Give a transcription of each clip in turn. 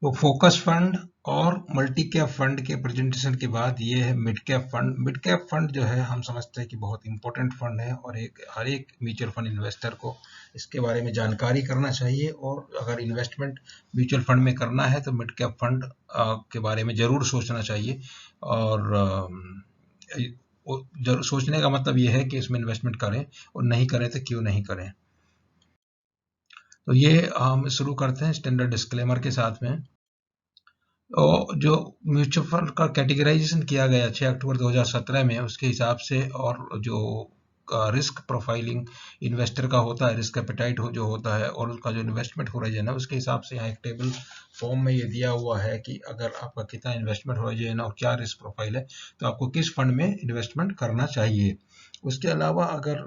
तो focus fund और multi cap fund के प्रेजेंटेशन के बाद ये है mid cap fund. Mid cap fund जो है हम समझते हैं कि बहुत इंपॉर्टेंट फंड है और हर एक म्यूचुअल फंड इन्वेस्टर को इसके बारे में जानकारी करना चाहिए, और अगर इन्वेस्टमेंट म्यूचुअल फंड में करना है तो मिड कैप फंड के बारे में जरूर सोचना चाहिए। और जरूर सोचने का मतलब ये है कि इसमें इन्वेस्टमेंट करें, और नहीं करें तो क्यों नहीं करें। तो ये हम शुरू करते हैं स्टैंडर्ड डिस्क्लेमर के साथ में। और जो म्यूचुअल फंड का कैटेगराइजेशन किया गया 6 अक्टूबर 2017 में, उसके हिसाब से, और जो रिस्क प्रोफाइलिंग इन्वेस्टर का होता है, रिस्क एपेटाइट जो होता है, और उसका जो इन्वेस्टमेंट होराइजन है, उसके हिसाब से यहाँ एक टेबल फॉर्म में ये दिया हुआ है कि अगर आपका कितना इन्वेस्टमेंट होराइजन और क्या रिस्क प्रोफाइल है, तो आपको किस फंड में इन्वेस्टमेंट करना चाहिए। उसके अलावा अगर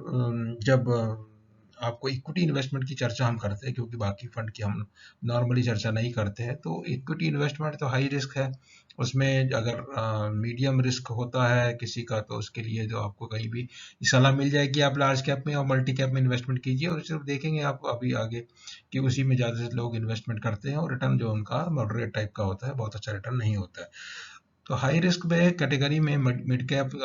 जब आपको इक्विटी इन्वेस्टमेंट की चर्चा हम करते हैं, क्योंकि बाकी फंड की हम नॉर्मली चर्चा नहीं करते हैं, तो इक्विटी इन्वेस्टमेंट तो हाई रिस्क है। उसमें अगर मीडियम रिस्क होता है किसी का, तो उसके लिए जो आपको कहीं भी सलाह मिल जाएगी आप लार्ज कैप में और मल्टी कैप में इन्वेस्टमेंट कीजिए, और सिर्फ देखेंगे आप अभी आगे कि उसी में ज़्यादा से लोग इन्वेस्टमेंट करते हैं, और रिटर्न जो उनका मॉडरेट टाइप का होता है, बहुत अच्छा रिटर्न नहीं होता है। तो हाई रिस्क में कैटेगरी में मिड कैप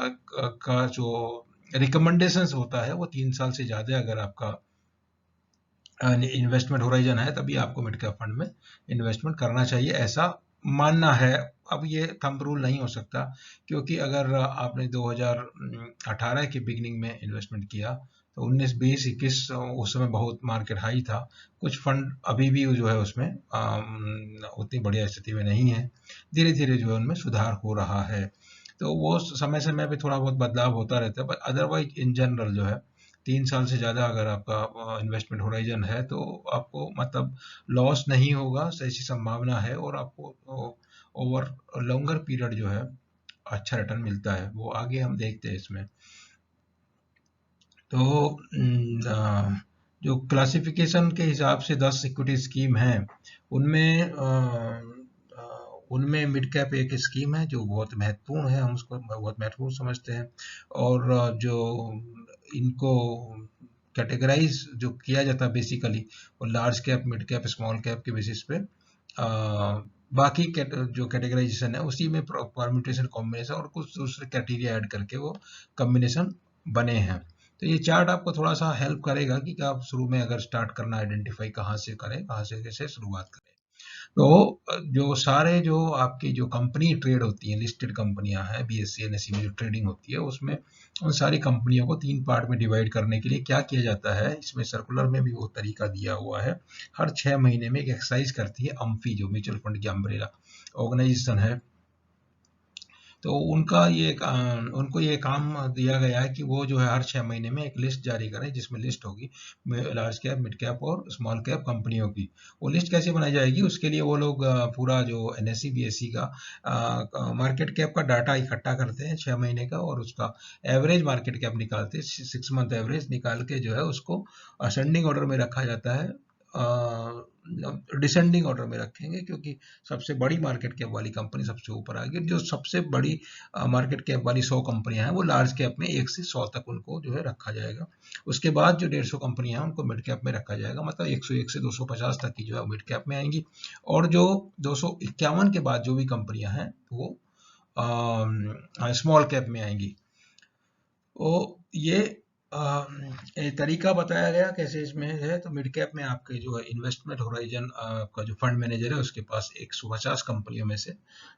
का जो रिकमेंडेशंस होता है वो 3 साल से ज़्यादा अगर आपका इन्वेस्टमेंट होराइजन है, तभी आपको मिड कैप फंड में इन्वेस्टमेंट करना चाहिए, ऐसा मानना है। अब ये थंब रूल नहीं हो सकता, क्योंकि अगर आपने 2018 के बिगनिंग में इन्वेस्टमेंट किया तो 19, 20, 21 उस समय बहुत मार्केट हाई था। कुछ फंड अभी भी जो है उसमें उतनी बढ़िया स्थिति में नहीं है, धीरे धीरे जो है उनमें सुधार हो रहा है। तो वो समय समय पे थोड़ा बहुत बदलाव होता रहता है, बट अदरवाइज इन जनरल जो है 3 साल से ज़्यादा अगर आपका इन्वेस्टमेंट होराइजन है, तो आपको मतलब लॉस नहीं होगा, ऐसी संभावना है, और आपको ओवर लॉन्गर पीरियड जो है अच्छा रिटर्न मिलता है। वो आगे हम देखते हैं इसमें। तो जो क्लासिफिकेशन के हिसाब से 10 इक्विटी स्कीम है, उनमें उनमें मिड कैप एक स्कीम है जो बहुत महत्वपूर्ण है, हम उसको बहुत महत्वपूर्ण समझते हैं। और जो इनको कैटेगराइज जो किया जाता है बेसिकली, वो large cap, mid cap, small cap के बेसिस पे बाकी जो कैटेगराइजेशन है उसी में परम्यूटेशन, कॉम्बिनेशन और कुछ दूसरे क्राइटेरिया ऐड करके वो कॉम्बिनेशन बने हैं। तो ये चार्ट आपको थोड़ा सा हेल्प करेगा कि आप शुरू में अगर स्टार्ट करना, आइडेंटिफाई कहाँ से करें, कहाँ से कैसे शुरुआत करें। तो जो सारे जो आपकी जो कंपनी ट्रेड होती है, लिस्टेड कंपनियां हैं, BSE NSE में जो ट्रेडिंग होती है, उसमें उन सारी कंपनियों को 3 पार्ट में डिवाइड करने के लिए क्या किया जाता है, इसमें सर्कुलर में भी वो तरीका दिया हुआ है। हर 6 महीने में एक एक्सरसाइज करती है अम्फी, जो म्यूचुअल फंड की अम्ब्रेला ऑर्गेनाइजेशन है। तो उनको ये काम दिया गया है कि वो जो है हर 6 महीने में एक लिस्ट जारी करें, जिसमें लिस्ट होगी लार्ज कैप, मिड कैप और स्मॉल कैप कंपनियों की। वो लिस्ट कैसे बनाई जाएगी, उसके लिए वो लोग पूरा जो NSE BSE का मार्केट कैप का डाटा इकट्ठा करते हैं 6 महीने का, और उसका एवरेज मार्केट कैप निकालते हैं, 6 मंथ एवरेज निकाल के जो है उसको असेंडिंग ऑर्डर में रखा जाता है। डिसेंडिंग ऑर्डर में रखेंगे, क्योंकि सबसे बड़ी मार्केट कैप वाली कंपनी सबसे ऊपर आएगी। जो सबसे बड़ी मार्केट कैप वाली 100 कंपनियां हैं, वो लार्ज कैप में 1 से 100 तक उनको जो है रखा जाएगा। उसके बाद जो 150 कंपनियां हैं उनको मिड कैप में रखा जाएगा, मतलब 101 से 250 तक की जो है मिड कैप में आएंगी। और जो 251 के बाद जो भी कंपनियां हैं वो स्मॉल कैप में आएंगी। तो ये एक तरीका बताया गया कैसे इसमें है। तो मिड कैप में आपके जो है इन्वेस्टमेंट होराइजन का जो फंड मैनेजर है, उसके पास 150 कंपनियों में से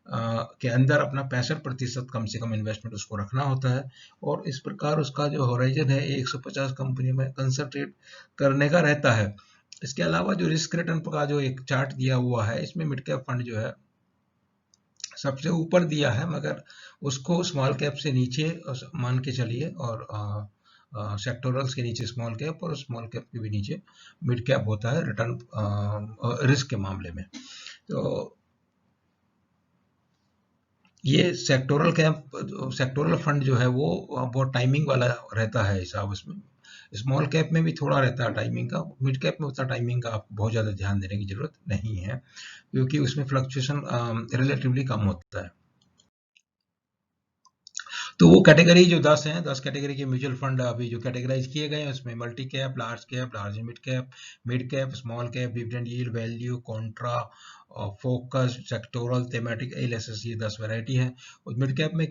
के अंदर अपना 65% कम से कम इन्वेस्टमेंट उसको रखना होता है, और इस प्रकार उसका जो होराइजन है 150 कंपनियों में कंसंट्रेट करने का रहता है। इसके अलावा जो रिस्क रिटर्न का जो एक चार्ट दिया हुआ है, इसमें मिड कैप फंड जो है सबसे ऊपर दिया है, मगर उसको स्मॉल कैप से नीचे मान के चलिए, और सेक्टोरल्स के नीचे स्मॉल कैप और स्मॉल कैप के भी नीचे मिड कैप होता है रिटर्न रिस्क के मामले में। तो ये सेक्टोरल फंड जो है वो बहुत टाइमिंग वाला रहता है हिसाब। उसमें स्मॉल कैप में भी थोड़ा रहता है टाइमिंग का, मिड कैप में उतना टाइमिंग का आपको बहुत ज़्यादा ध्यान देने की जरूरत नहीं है, क्योंकि उसमें फ्लक्चुएशन रिलेटिवली कम होता है। तो वो कैटेगरी जो 10 हैं, 10 कैटेगरी के म्यूचुअल फंड अभी जो कैटेगराइज किए गए हैं उसमें multi cap, large mid cap, small cap, dividend yield, value, Contra, focus, sectoral, thematic, LSS, ये 10 वैरायटी है। और मिड कैप में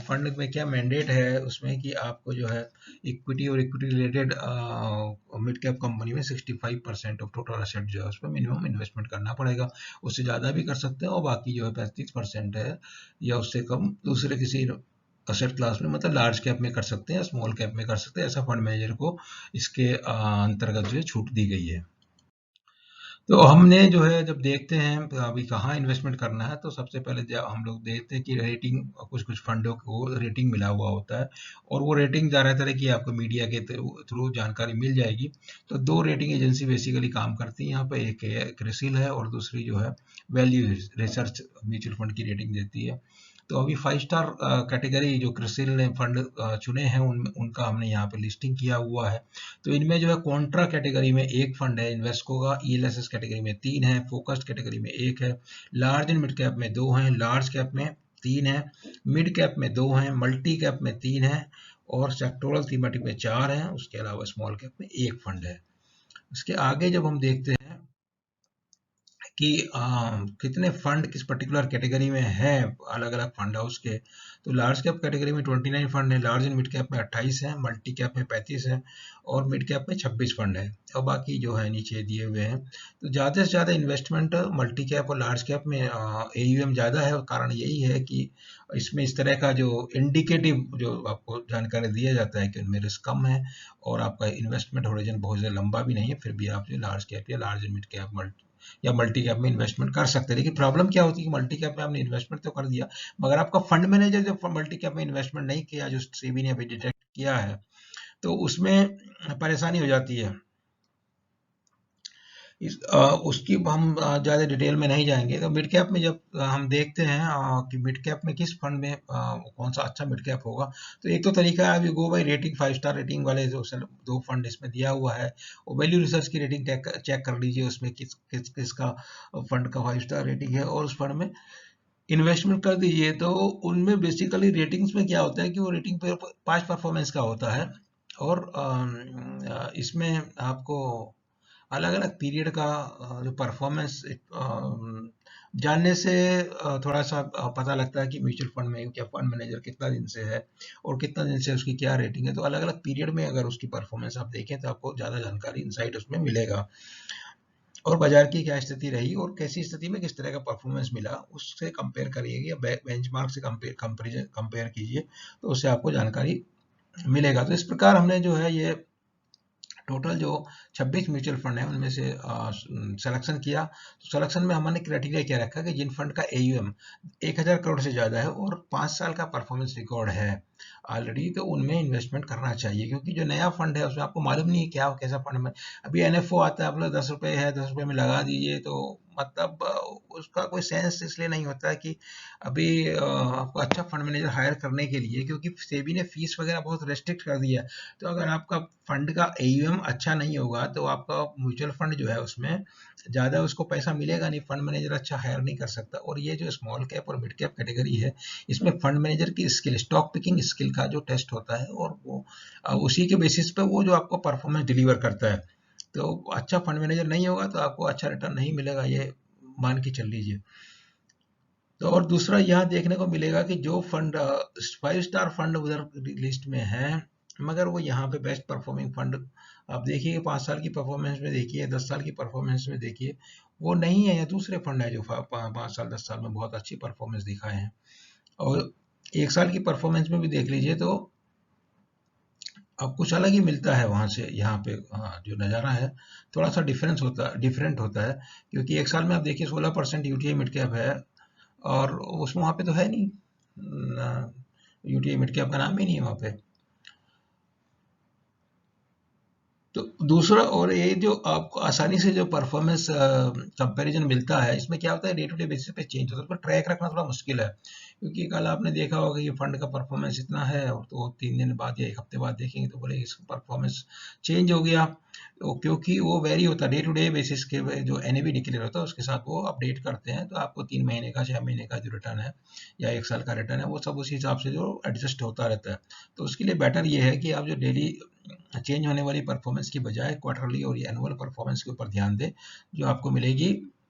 फंड में क्या मैंडेट है उसमें कि आपको जो है इक्विटी और equity related mid cap company में 65% ऑफ टोटल एसेट जो है उस पर मिनिमम इन्वेस्टमेंट करना पड़ेगा। उससे ज़्यादा भी कर सकते हैं और बाकी जो है 35% है या उससे कम दूसरे किसी एसेट क्लास में, मतलब लार्ज कैप में कर सकते हैं, स्मॉल कैप में कर सकते हैं, ऐसा फंड मैनेजर को इसके अंतर्गत जो है छूट दी गई है। तो हमने जो है जब देखते हैं अभी कहाँ इन्वेस्टमेंट करना है, तो सबसे पहले जब हम लोग देखते हैं कि रेटिंग, कुछ कुछ फंडों को रेटिंग मिला हुआ होता है और वो रेटिंग ज़्यादातर की आपको मीडिया के थ्रू जानकारी मिल जाएगी। तो दो रेटिंग एजेंसी बेसिकली काम करती हैं यहाँ पे, एक है क्रिसिल है और दूसरी जो है वैल्यू रिसर्च म्यूचुअल फंड की रेटिंग देती है। तो अभी 5 स्टार कैटेगरी जो क्रिसिल ने फंड चुने हैं उनका हमने यहाँ पे लिस्टिंग किया हुआ है। तो इनमें जो है कॉन्ट्रा कैटेगरी में एक फंड है इन्वेस्को का, ईएलएसएस कैटेगरी में 3 है, फोकस्ड कैटेगरी में 1 है, लार्ज एंड मिड कैप में 2 हैं, लार्ज कैप में 3 है, मिड कैप में 2 हैं, मल्टी कैप में 3 है और सेक्टोरल थीमेटिक में 4 हैं। उसके अलावा स्मॉल कैप में 1 फंड है। उसके आगे जब हम देखते हैं कि कितने फंड किस पर्टिकुलर कैटेगरी में है अलग अलग फंड हाउस के, तो लार्ज कैप कैटेगरी में 29 फंड है, लार्ज एंड मिड कैप में 28 है, मल्टी कैप में 35 है और मिड कैप में 26 फंड है और बाकी जो है नीचे दिए हुए हैं। तो ज़्यादा से ज़्यादा इन्वेस्टमेंट मल्टी कैप और लार्ज कैप में एयूएम ज़्यादा है और कारण यही है कि इसमें इस तरह का जो इंडिकेटिव जो आपको जानकारी दिया जाता है कि उनमें रिस्क कम है और आपका इन्वेस्टमेंट होराइजन बहुत ज़्यादा लंबा भी नहीं है, फिर भी आप जो लार्ज कैप या लार्ज एंड मिड कैप या मल्टी कैप में इन्वेस्टमेंट कर सकते हैं। लेकिन प्रॉब्लम क्या होती है कि मल्टी कैप में आपने इन्वेस्टमेंट तो कर दिया, मगर आपका फंड मैनेजर जो मल्टी कैप में इन्वेस्टमेंट नहीं किया, जो सेबी ने अभी डिटेक्ट किया है, तो उसमें परेशानी हो जाती है। उसकी हम ज़्यादा डिटेल में नहीं जाएंगे। तो मिड कैप में जब हम देखते हैं कि मिड कैप में किस फंड में कौन सा अच्छा मिड कैप होगा, तो एक तो तरीका है, अभी go by rating, 5 star rating वाले जो 2 फंड इसमें दिया हुआ है, और वैल्यू रिसर्च की रेटिंग चेक कर लीजिए उसमें किसका फंड का 5 स्टार रेटिंग है और उस फंड में इन्वेस्टमेंट कर दीजिए। तो उनमें बेसिकली रेटिंग्स में क्या होता है कि वो रेटिंग पे पास्ट परफॉर्मेंस का होता है और इसमें आपको अलग अलग पीरियड का जो परफॉर्मेंस जानने से थोड़ा सा पता लगता है कि म्यूचुअल फंड में क्या फंड मैनेजर कितना दिन से है और कितना दिन से उसकी क्या रेटिंग है। तो अलग अलग पीरियड में अगर उसकी परफॉर्मेंस आप देखें तो आपको ज़्यादा जानकारी इंसाइट उसमें मिलेगा और बाजार की क्या स्थिति रही और कैसी स्थिति में किस तरह का परफॉर्मेंस मिला उससे कंपेयर करिएगा, बेंचमार्क से कंपेयर कीजिए, तो उससे आपको जानकारी मिलेगा। तो इस प्रकार हमने जो है ये टोटल जो 26 म्यूचुअल फंड है उनमें से सिलेक्शन किया। तो सिलेक्शन में हमने क्राइटेरिया क्या रखा कि जिन फंड का एयूएम 1000 करोड़ से ज़्यादा है और 5 साल का परफॉर्मेंस रिकॉर्ड है ऑलरेडी, तो उनमें इन्वेस्टमेंट करना चाहिए, क्योंकि जो नया फंड है उसमें आपको मालूम नहीं है क्या कैसा फंड में अभी एनएफओ आता है, आप लोग 10 रुपये है 10 रुपये में लगा दीजिए, तो मतलब उसका कोई सेंस इसलिए नहीं होता है कि अभी आपको अच्छा फंड मैनेजर हायर करने के लिए, क्योंकि सेबी ने फीस वगैरह बहुत रेस्ट्रिक्ट कर दिया है। तो अगर आपका फंड का एयूएम अच्छा नहीं होगा तो आपका म्यूचुअल फंड जो है उसमें ज़्यादा उसको पैसा मिलेगा नहीं, फंड मैनेजर अच्छा हायर नहीं कर सकता। और ये जो स्मॉल कैप और मिड कैप कैटेगरी है इसमें फंड मैनेजर की स्किल, स्टॉक पिकिंग स्किल का जो टेस्ट होता है और वो उसी के बेसिस पे वो जो आपको परफॉर्मेंस डिलीवर करता है। तो अच्छा फंड मैनेजर नहीं होगा तो आपको अच्छा रिटर्न नहीं मिलेगा, ये मान के चल लीजिए। तो और दूसरा यहाँ देखने को मिलेगा कि जो फंड 5 स्टार फंड उधर लिस्ट में है, मगर वो यहाँ पे बेस्ट परफॉर्मिंग फंड आप देखिए 5 साल की परफॉर्मेंस में देखिए, 10 साल की परफॉर्मेंस में देखिए, वो नहीं है, या दूसरे फंड है जो 5 साल 10 साल में बहुत अच्छी परफॉर्मेंस दिखाए हैं। और 1 साल की परफॉर्मेंस में भी देख लीजिए तो अब कुछ अलग ही मिलता है वहाँ से यहाँ पे। जो नज़ारा है थोड़ा सा डिफरेंट होता है, क्योंकि 1 साल में आप देखिए 16% यूटीआई मिड कैप है और उसमें वहाँ पे तो है नहीं, यूटीआई मिड कैप का नाम ही नहीं है वहाँ पे। तो दूसरा, और ये जो आपको आसानी से जो परफॉर्मेंस कंपैरिजन मिलता है, इसमें क्या होता है, डे टू डे बेसिस पे चेंज होता है, उसको ट्रैक रखना थोड़ा मुश्किल है, क्योंकि कल आपने देखा होगा कि फंड का परफॉर्मेंस इतना है, और तो 3 दिन बाद या 1 हफ्ते बाद देखेंगे तो बोले इसका परफॉर्मेंस चेंज हो गया। तो क्योंकि वो वेरी होता है, डे टू डे बेसिस के जो एनएवी डिक्लेयर होता है उसके साथ वो अपडेट करते हैं, तो आपको 3 महीने का, 6 महीने का जो रिटर्न है या 1 साल का रिटर्न है, वो सब उसी हिसाब से जो एडजस्ट होता रहता है। तो उसके लिए बेटर ये है कि आप जो डेली चेंज होने वाली परफॉर्मेंस की बजाय क्वार्टरली और एनुअल परफॉर्मेंस के ऊपर ध्यान दें, जो आपको मिलेगी।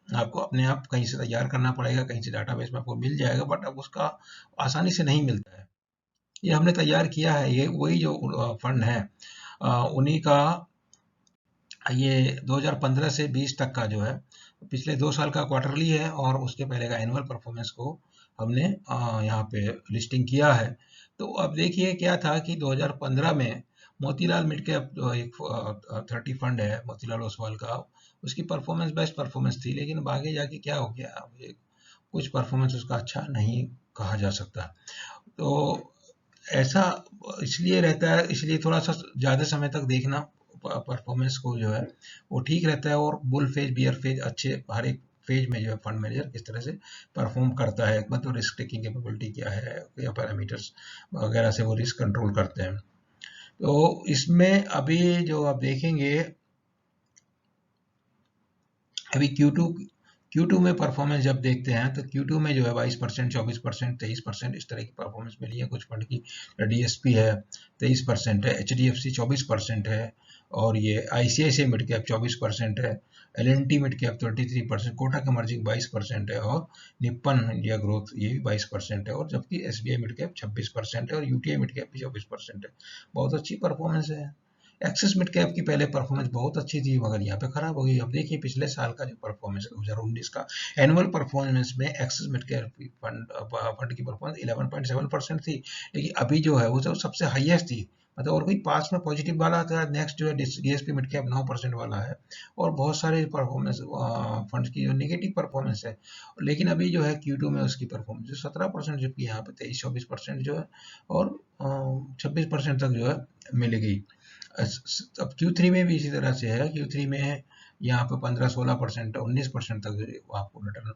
आपको अपने आप कहीं से तैयार करना पड़ेगा, कहीं से डाटाबेस में आपको मिल जाएगा, बट अब उसका आसानी से नहीं मिलता है। ये हमने तैयार किया है, ये वही जो फंड है, उन्हीं का ये 2015 से 20 तक का जो है, पिछले 2 साल का क्वार्टरली है, और उसके पहले का एनुअल परफॉर्मेंस को हमने यहाँ पे लिस्टिंग किया है। तो अब देखिए क्या था कि 2015 में मोतीलाल मिड कैप एक 30 फंड है मोतीलाल ओसवाल का, उसकी परफॉर्मेंस बेस्ट परफॉर्मेंस थी, लेकिन अब आगे जाके क्या हो गया, अब ये कुछ परफॉर्मेंस उसका अच्छा नहीं कहा जा सकता। तो ऐसा इसलिए रहता है, इसलिए थोड़ा सा ज़्यादा समय तक देखना परफॉर्मेंस को जो है वो ठीक रहता है, और बुल फेज, बियर फेज, अच्छे हर एक फेज में जो है फंड मैनेजर किस तरह से परफॉर्म करता है, मतलब रिस्क टेकिंग कैपेबिलिटी क्या है, या पैरामीटर्स वगैरह से वो रिस्क कंट्रोल करते हैं। तो इसमें अभी जो आप देखेंगे, अभी Q2 में परफॉर्मेंस जब देखते हैं तो Q2 में जो है 22%, 24%, 23% इस तरह की परफॉर्मेंस मिली है कुछ फंड की। डीएसपी है 23% है, एचडीएफसी 24% है, और ये आईसीआईसीआई मिड कैप 24% है, L and T mid cap 33%, Kotak emerging 22% है, और निप्पन इंडिया ग्रोथ ये भी 22% है, और जबकि एसबीआई मिड कैप 26% है, और यूटीआई मिड कैप भी 24% है। बहुत अच्छी परफॉर्मेंस है। एक्सिस मिड कैप की पहले परफॉर्मेंस बहुत अच्छी थी, मगर यहाँ पे खराब हो गई। अब देखिए पिछले साल का जो परफॉर्मेंस है 2019 का एनुअल परफॉर्मेंस में एक्सिस मिड कैप फंड की परफॉर्मेंस 11.7% थी, लेकिन अभी जो है वो सबसे हाईएस्ट थी, मतलब और कोई पास में पॉजिटिव वाला था। नेक्स्ट जो है डीएसपी मिड कैप 9% वाला है, और बहुत सारे परफॉर्मेंस फंड की जो नेगेटिव परफॉर्मेंस है, लेकिन अभी जो है Q2 में उसकी परफॉर्मेंस 17%, जबकि यहाँ पे 23-24% जो है, और 26% तक जो है मिलेगी। अब Q3 में भी इसी तरह से है। Q3 में यहाँ पे 15-16%, 19% तक आपको रिटर्न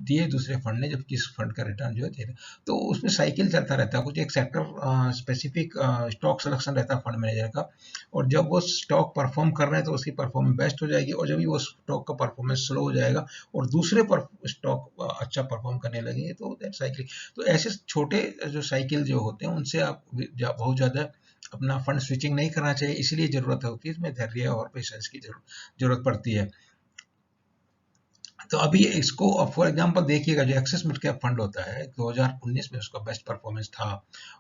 दिए दूसरे फंड ने, जबकि इस फंड का रिटर्न जो है 13। तो उसमें साइकिल चलता रहता है, कुछ एक सेक्टर स्पेसिफिक स्टॉक सिलेक्शन रहता है फंड मैनेजर का, और जब वो स्टॉक परफॉर्म कर रहे हैं तो उसकी परफॉर्मेंस बेस्ट हो जाएगी, और जब भी वो स्टॉक का परफॉर्मेंस स्लो हो जाएगा और दूसरे पर स्टॉक अच्छा परफॉर्म करने लगेंगे, तो दैट साइकिल। तो ऐसे छोटे जो साइकिल जो होते हैं उनसे आप बहुत ज़्यादा अपना फंड स्विचिंग नहीं करना चाहिए, इसलिए ज़रूरत होती है इसमें धैर्य और पेशेंस की ज़रूरत पड़ती है। तो अभी इसको फॉर एग्जांपल देखिएगा, जो एक्सिस मिड कैप फंड होता है 2019 में उसका बेस्ट परफॉर्मेंस था,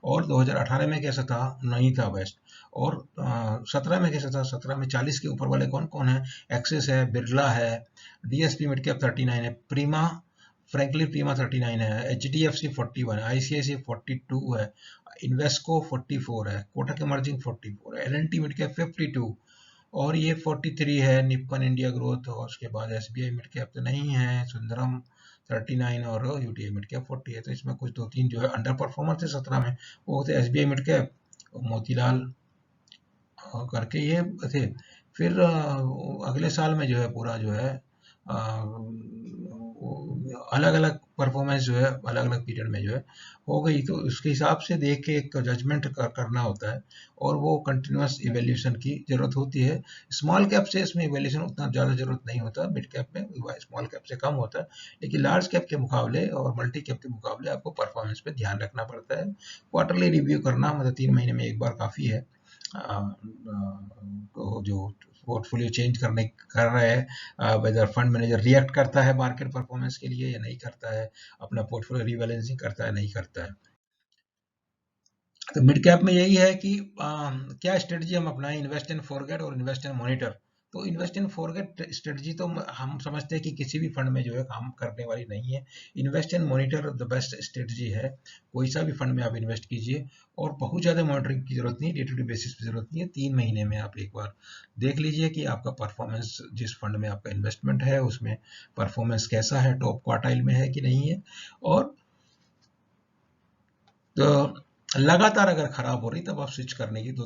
और 2018 में कैसा था, नहीं था बेस्ट, और 17 में कैसा था, 17 में 40 के ऊपर वाले कौन कौन है, एक्सिस है, बिरला है, डीएसपी मिड कैप 39 है, प्रीमा फ्रैंकलिन प्रीमा 39 है, एचडीएफसी 41 है, आईसीआईसीआई 42 है, इन्वेस्को 44 है, कोटक इमर्जिंग 44 है, एलएनटी मिड कैप 52, और ये 43 है निप्पन इंडिया ग्रोथ, और उसके बाद एसबीआई मिड कैप तो नहीं है, सुंदरम 39, और यूटीआई मिड कैप 40 है। तो इसमें कुछ 2-3 जो है अंडर परफॉर्मर थे 17 में, वो थे एसबीआई मिड कैप, मोतीलाल करके ये थे। फिर अगले साल में जो है पूरा जो है अलग अलग परफॉर्मेंस जो है अलग अलग पीरियड में जो है हो गई, तो उसके हिसाब से देख के एक जजमेंट करना होता है, और वो कंटिन्यूस इवेल्यूशन की जरूरत होती है। स्मॉल कैप से इसमें इवेल्यूशन उतना ज़्यादा जरूरत नहीं होता, मिड कैप में स्मॉल कैप से कम होता है, लेकिन लार्ज कैप के मुकाबले और मल्टी कैप के मुकाबले आपको परफॉर्मेंस पे ध्यान रखना पड़ता है। क्वार्टरली रिव्यू करना, मतलब 3 महीने में एक बार काफ़ी है। तो जो पोर्टफोलियो चेंज कर रहे हैं, वेदर फंड मैनेजर रिएक्ट करता है मार्केट परफॉर्मेंस के लिए या नहीं करता है, अपना पोर्टफोलियो रीबैलेंसिंग करता है नहीं करता है। तो मिड कैप में यही है कि क्या स्ट्रेटजी हम अपनाएं, इन्वेस्ट इन फॉरगेट और इन्वेस्ट इन मॉनिटर। तो इन्वेस्ट इन फॉरगेट स्ट्रेटजी तो हम समझते हैं कि किसी भी फंड में जो है काम करने वाली नहीं है। Invest in monitor the best strategy है। कोई सा भी फंड में आप इन्वेस्ट कीजिए, और बहुत ज़्यादा मॉनिटरिंग की जरूरत नहीं है, डे टू डे बेसिस पे जरूरत नहीं है। 3 महीने में आप एक बार देख लीजिए कि आपका परफॉर्मेंस, जिस फंड में आपका इन्वेस्टमेंट है उसमें परफॉर्मेंस कैसा है, टॉप क्वार्टाइल में है कि नहीं है। और तो लगातार अगर खराब हो रही तब आप स्विच करने की दो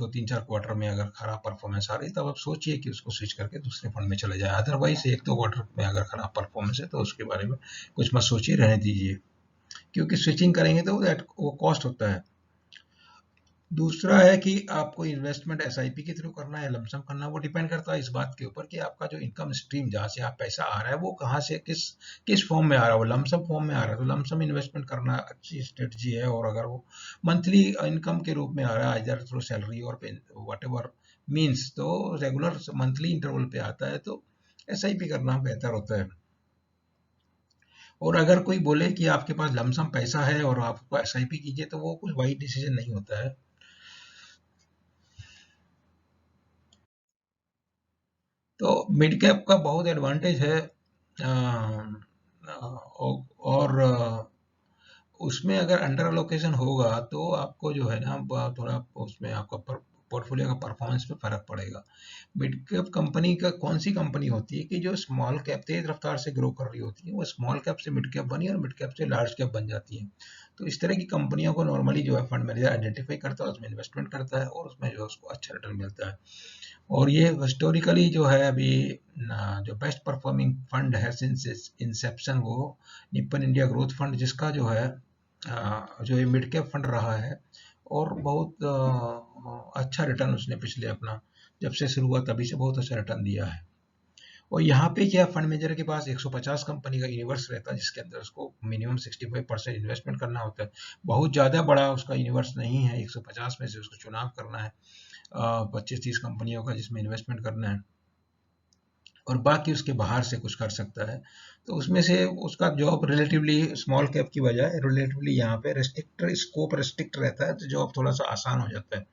तीन चार क्वार्टर में अगर खराब परफॉर्मेंस आ रही तब आप सोचिए कि उसको स्विच करके दूसरे फंड में चले जाए। अदरवाइज एक दो क्वार्टर में अगर खराब परफॉर्मेंस है तो उसके बारे में कुछ मत सोचिए, रहने दीजिए, क्योंकि स्विचिंग करेंगे तो वो कॉस्ट होता है। दूसरा है कि आपको इन्वेस्टमेंट एसआईपी के थ्रू करना है, लमसम करना है, वो डिपेंड करता है इस बात के ऊपर कि आपका जो इनकम स्ट्रीम जहाँ से आप पैसा आ रहा है वो कहाँ से किस फॉर्म में आ रहा है। वो लमसम फॉर्म में आ रहा है तो लमसम इन्वेस्टमेंट करना अच्छी स्ट्रेटजी है, और अगर वो मंथली इनकम के रूप में आ रहा है इधर थ्रू सैलरी और वट एवर मीन्स, तो रेगुलर मंथली इंटरवल पे आता है तो एसआईपी करना बेहतर होता है। और अगर कोई बोले कि आपके पास लमसम पैसा है और आपको एसआईपी कीजिए तो वो कुछ वाइट डिसीजन नहीं होता है। तो मिड कैप का बहुत एडवांटेज है, और उसमें अगर अंडर एलोकेशन होगा तो आपको जो है ना थोड़ा उसमें आपका पोर्टफोलियो का परफॉर्मेंस पे फर्क पड़ेगा। मिड कैप कंपनी का कौन सी कंपनी होती है कि जो स्मॉल कैप तेज रफ्तार से ग्रो कर रही होती है, वो स्मॉल कैप से मिड कैप बनी और मिड कैप से लार्ज कैप बन जाती है। तो इस तरह की कंपनियों को नॉर्मली जो है फंड मैनेजर आइडेंटिफाई करता है, उसमें इन्वेस्टमेंट करता है और उसमें जो है उसको अच्छा रिटर्न मिलता है। और ये हिस्टोरिकली जो है अभी जो बेस्ट परफॉर्मिंग फंड है सिंस इंसेप्शन, वो निप्पन इंडिया ग्रोथ फंड, जिसका जो है जो ये मिड कैप फंड रहा है, और बहुत अच्छा रिटर्न उसने पिछले अपना जब से शुरू हुआ तभी से बहुत अच्छा रिटर्न दिया है। और यहाँ पे क्या, फंड मैनेजर के पास 150 कंपनी का यूनिवर्स रहता है जिसके अंदर उसको मिनिमम 65% इन्वेस्टमेंट करना होता है। बहुत ज़्यादा बड़ा उसका यूनिवर्स नहीं है, 150 में से उसको चुनाव करना है 25-30 कंपनियों का जिसमें इन्वेस्टमेंट करना है, और बाकी उसके बाहर से कुछ कर सकता है। तो उसमें से उसका जॉब रिलेटिवली स्मॉल कैप की बजाय रिलेटिवली यहाँ पे रेस्ट्रिक्ट स्कोप रेस्ट्रिक्ट रहता है, तो जॉब थोड़ा सा आसान हो जाता है।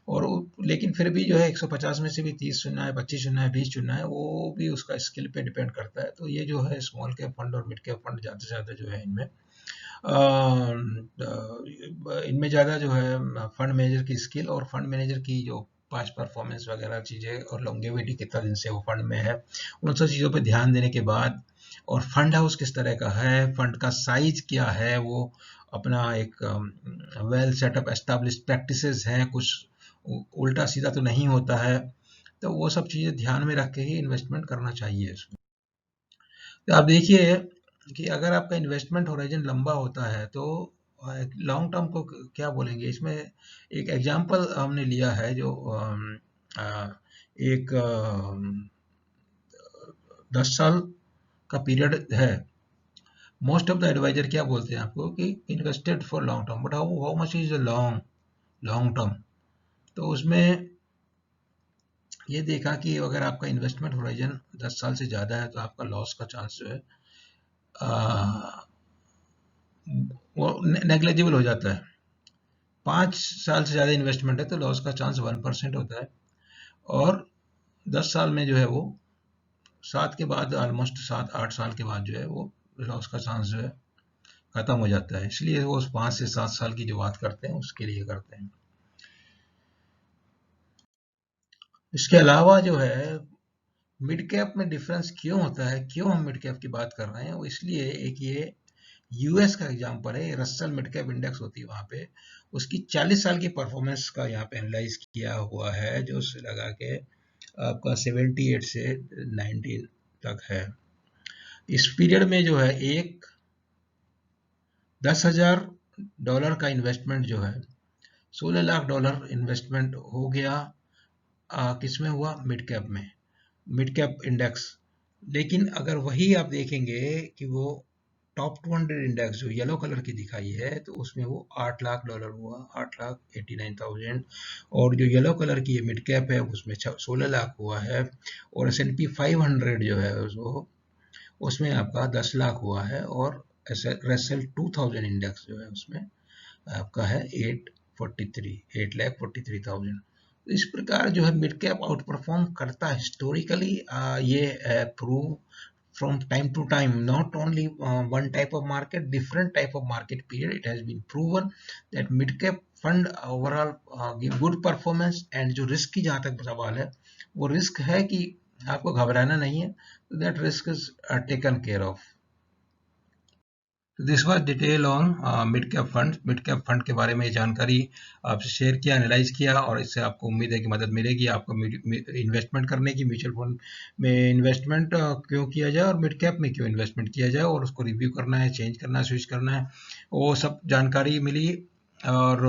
और लेकिन फिर भी जो है 150 में से भी 30 चुनना है, 25 चुनना है, 20 चुनना है, वो भी उसका स्किल पे डिपेंड करता है। तो ये जो है स्मॉल कैप फंड और मिड कैप फंड ज़्यादा से ज़्यादा जो है इनमें ज़्यादा जो है फंड मैनेजर की स्किल और फंड मैनेजर की जो पास्ट परफॉर्मेंस वगैरह चीज़ें और लॉन्गेविटी कितना दिन से वो फंड में है, उन सब चीज़ों पे ध्यान देने के बाद, और फंड हाउस किस तरह का है, फंड का साइज क्या है, वो अपना एक वेल सेटअप एस्टेब्लिश प्रैक्टिसेस हैं, कुछ उल्टा सीधा तो नहीं होता है, तो वो सब चीज़ें ध्यान में रख के ही इन्वेस्टमेंट करना चाहिए इसमें। तो आप देखिए कि अगर आपका इन्वेस्टमेंट होराइजन लंबा होता है तो लॉन्ग टर्म को क्या बोलेंगे इसमें। एक एग्जांपल हमने लिया है जो एक 10 साल का पीरियड है। मोस्ट ऑफ द एडवाइजर क्या बोलते हैं आपको कि invested for long term, but how how much is long long term. तो उसमें ये देखा कि अगर आपका इन्वेस्टमेंट होराइजन 10 साल से ज़्यादा है तो आपका लॉस का चांस जो है वो नेग्लेजिबल हो जाता है। 5 साल से ज़्यादा इन्वेस्टमेंट है तो लॉस का चांस 1% होता है, और 10 साल में जो है वो 7 के बाद ऑलमोस्ट 7-8 साल के बाद जो है वो लॉस का चांस जो है खत्म हो जाता है। इसलिए वो 5 से 7 साल की जो बात करते हैं उसके लिए करते हैं। इसके अलावा जो है मिड कैप में डिफरेंस क्यों होता है, क्यों हम मिड कैप की बात कर रहे हैं, वो इसलिए एक ये यूएस का एग्जांपल है, रसल मिड कैप इंडेक्स होती है वहां पे, उसकी 40 साल की परफॉर्मेंस का यहाँ पे एनालाइज किया हुआ है, जो लगा के आपका 78 से 19 तक है। इस पीरियड में जो है एक $10,000 का इन्वेस्टमेंट जो है $16 लाख इन्वेस्टमेंट हो गया। किसमें हुआ, मिड कैप में, मिड कैप इंडेक्स। लेकिन अगर वही आप देखेंगे कि वो टॉप 200 इंडेक्स जो येलो कलर की दिखाई है तो उसमें वो $8 लाख हुआ, 8,89,000। और जो येलो कलर की मिड कैप है उसमें 16 लाख हुआ है। और S&P 500 जो है उसमें आपका 10 लाख हुआ है। और रसेल 2000 इंडेक्स जो है उसमें आपका है 8 लाख 43,000। तो इस प्रकार जो है मिड कैप आउट परफॉर्म करता है हिस्टोरिकली, ये prove from time to time, not only one type of market, different type of market period, it has been proven that mid cap fund overall give good performance। and जो risk की जहां तक सवाल है, वो risk है कि आपको घबराना नहीं है, तो that risk is taken care of. तो this was detail on mid cap fund के बारे में जानकारी आपसे शेयर किया, एनालाइज किया, और इससे आपको उम्मीद है कि मदद मिलेगी आपको इन्वेस्टमेंट करने की। म्यूचुअल फंड में इन्वेस्टमेंट क्यों किया जाए और मिड कैप में क्यों इन्वेस्टमेंट किया जाए, और उसको रिव्यू करना है, चेंज करना है, स्विच करना है, वो सब जानकारी मिली। और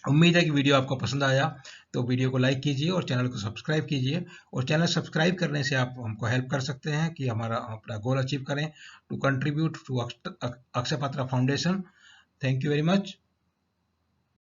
उम्मीद है कि वीडियो आपको पसंद आया। तो वीडियो को लाइक कीजिए और चैनल को सब्सक्राइब कीजिए। और चैनल सब्सक्राइब करने से आप हमको हेल्प कर सकते हैं कि हमारा अपना गोल अचीव करें, to contribute to Akshaya Patra foundation. Thank you very much.